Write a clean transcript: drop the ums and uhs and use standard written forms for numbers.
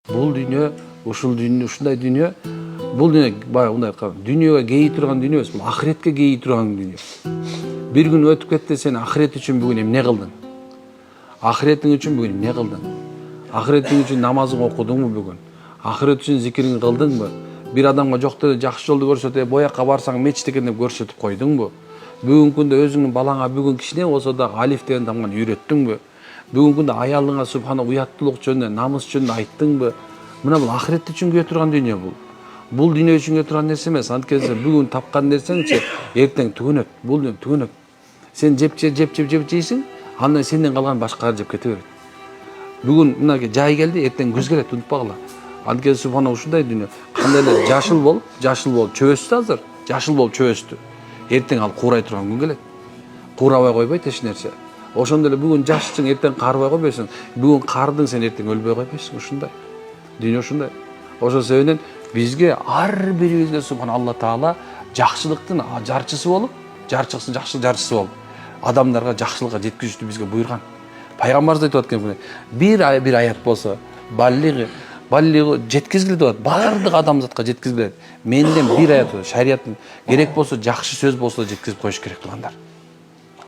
Бул дүйнө, ушундай дүйнө, бул дүйнө баягы мындай дүйнөгө кейи турган дүйнө эмес, бул ахиретке кейи турган дүйнө. Бир күн өтүп кетти, сен ахирет үчүн бүгүн эмне кылдың? Ахиретиң үчүн бүгүн эмне кылдың? Ахиретиң үчүн намазың окудуңбу бүгүн? Ахирет үчүн зикириңди кылдыңбы? Бир адамга жок деле жакшы жолду көрсөтүп, боякка барсаң мечит экен деп көрсөтүп койдуңбу? Бүгүнкү күндө өзүңдүн балаңа бүгүн кичине болсо да алиф деген тамганы үйрөттүңбү? Бүгүнкү күндө аялыңа субхана уяттуулук жөнүндө, намыс жөнүндө айттыңбы? Мына бул ахирет үчүн күйө турган дүйнө бул. Бул дүйнө үчүн күйө турган нерсе эмес. Анткени бүгүн тапкан нерсеңчи эртең түгөнөт. Бул дүйнө түгөнөт. Сен жеп жейсиң, андан сенден калган башкалар жеп кете берет. Бүгүн мынакей жай келди, эртең күз келет, унутпагыла. Анткени субхана ушундай дүйнө. Кандай эле жашыл болуп чөбөстү азыр. Жашыл болуп чөбөстү. Эртең ал куурай турган күн келет. Куурабай койбойт эч нерсе. Ошондой эле бүгүн жашсың, эртең карыбай койбойсуң. Бүгүн кардың, сен эртең өлбөй койбойсуң. Ушундай. Дүйнө ушундай. Ошол себептен бизге ар бирибизге субхана Алла Таала жакшылыктын жарчысы болуп, жакшы жарчысы болуп, адамдарга жакшылыкка жеткизүүнү бизге буйруган. Пайгамбарыбыз айтып аткан бир аят болсо, баллиги жеткизгиле деп атат. Бардык адамзатка жеткизгиле. Менден бир аят, шариаттын керек болсо, жакшы сөз болсо жеткизип коюш керек туугандар.